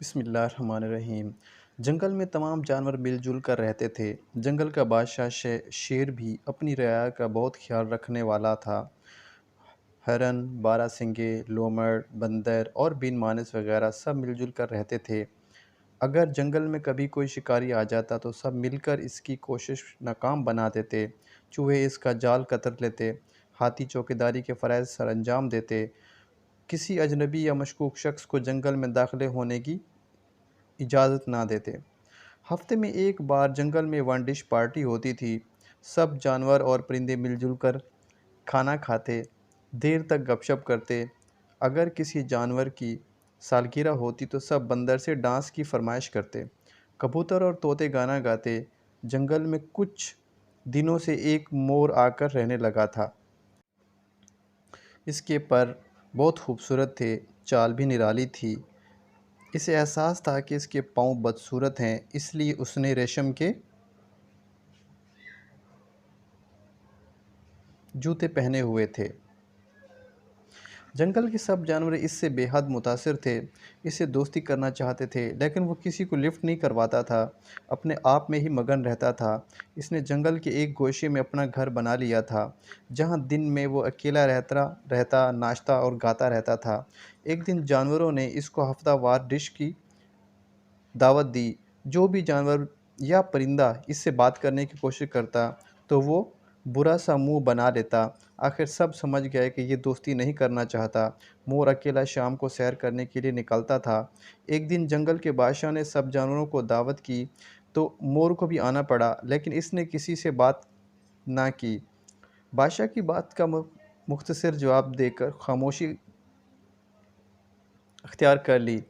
بسم اللہ الرحمن الرحیم۔ جنگل میں تمام جانور مل جل کر رہتے تھے۔ جنگل کا بادشاہ شیر بھی اپنی رعایا کا بہت خیال رکھنے والا تھا۔ ہرن، بارہ سنگے، لومڑ، بندر اور بین مانس وغیرہ سب مل جل کر رہتے تھے۔ اگر جنگل میں کبھی کوئی شکاری آ جاتا تو سب مل کر اس کی کوشش ناکام بنا دیتے۔ چوہے اس کا جال قطر لیتے، ہاتھی چوکیداری کے فرائض سر انجام دیتے، کسی اجنبی یا مشکوک شخص کو جنگل میں داخلے ہونے کی اجازت نہ دیتے۔ ہفتے میں ایک بار جنگل میں ون ڈش پارٹی ہوتی تھی۔ سب جانور اور پرندے مل جل کر کھانا کھاتے، دیر تک گپ شپ کرتے۔ اگر کسی جانور کی سالگرہ ہوتی تو سب بندر سے ڈانس کی فرمائش کرتے۔ کبوتر اور طوطے گانا گاتے۔ جنگل میں کچھ دنوں سے ایک مور آ کر رہنے لگا تھا۔ اس کے پر بہت خوبصورت تھے، چال بھی نرالی تھی۔ اسے احساس تھا کہ اس کے پاؤں بدصورت ہیں، اس لیے اس نے ریشم کے جوتے پہنے ہوئے تھے۔ جنگل کے سب جانور اس سے بے حد متاثر تھے، اس سے دوستی کرنا چاہتے تھے، لیکن وہ کسی کو لفٹ نہیں کرواتا تھا، اپنے آپ میں ہی مگن رہتا تھا۔ اس نے جنگل کے ایک گوشے میں اپنا گھر بنا لیا تھا، جہاں دن میں وہ اکیلا رہتا، ناچتا اور گاتا رہتا تھا۔ ایک دن جانوروں نے اس کو ہفتہ وار ڈش کی دعوت دی۔ جو بھی جانور یا پرندہ اس سے بات کرنے کی کوشش کرتا تو وہ برا سا منہ بنا لیتا۔ آخر سب سمجھ گئے کہ یہ دوستی نہیں کرنا چاہتا۔ مور اکیلا شام کو سیر کرنے کے لیے نکلتا تھا۔ ایک دن جنگل کے بادشاہ نے سب جانوروں کو دعوت کی تو مور کو بھی آنا پڑا، لیکن اس نے کسی سے بات نہ کی۔ بادشاہ کی بات کا مختصر جواب دے کر خاموشی اختیار کر لی۔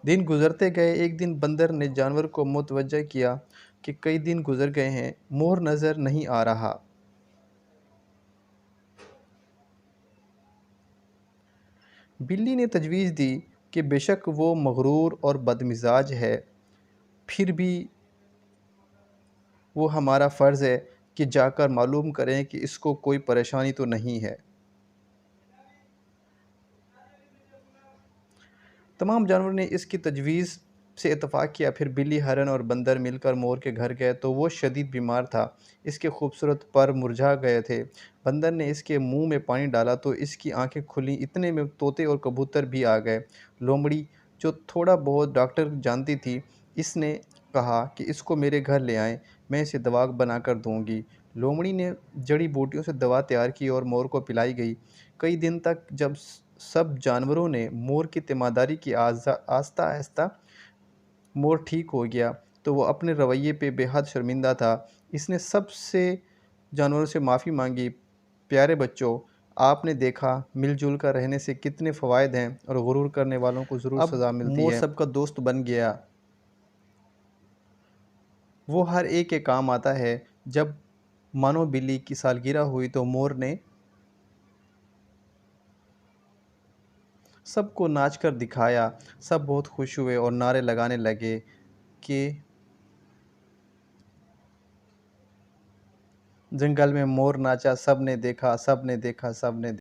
دن گزرتے گئے۔ ایک دن بندر نے جانور کو متوجہ کیا کہ کئی دن گزر گئے ہیں، مور نظر نہیں آ رہا۔ بلی نے تجویز دی کہ بے شک وہ مغرور اور بدمزاج ہے، پھر بھی وہ ہمارا فرض ہے کہ جا کر معلوم کریں کہ اس کو کوئی پریشانی تو نہیں ہے۔ تمام جانوروں نے اس کی تجویز سے اتفاق کیا۔ پھر بلی، ہرن اور بندر مل کر مور کے گھر گئے تو وہ شدید بیمار تھا۔ اس کے خوبصورت پر مرجھا گئے تھے۔ بندر نے اس کے منہ میں پانی ڈالا تو اس کی آنکھیں کھلیں، اتنے میں طوطے اور کبوتر بھی آ گئے۔ لومڑی، جو تھوڑا بہت ڈاکٹر جانتی تھی، اس نے کہا کہ اس کو میرے گھر لے آئیں، میں اسے دوا بنا کر دوں گی۔ لومڑی نے جڑی بوٹیوں سے دوا تیار کی اور مور کو پلائی گئی۔ کئی دن تک جب سب جانوروں نے مور کی تیمارداری کی، آہستہ آہستہ مور ٹھیک ہو گیا تو وہ اپنے رویے پہ بے حد شرمندہ تھا۔ اس نے سب سے جانوروں سے معافی مانگی۔ پیارے بچوں، آپ نے دیکھا مل جل کر رہنے سے کتنے فوائد ہیں اور غرور کرنے والوں کو ضرور سزا ملتی ہے۔ اب مور سب کا دوست بن گیا۔ وہ ہر ایک کے کام آتا ہے۔ جب مانو بلی کی سالگرہ ہوئی تو مور نے سب کو ناچ کر دکھایا۔ سب بہت خوش ہوئے اور نعرے لگانے لگے کہ جنگل میں مور ناچا، سب نے دیکھا، سب نے دیکھا، سب نے دیکھا۔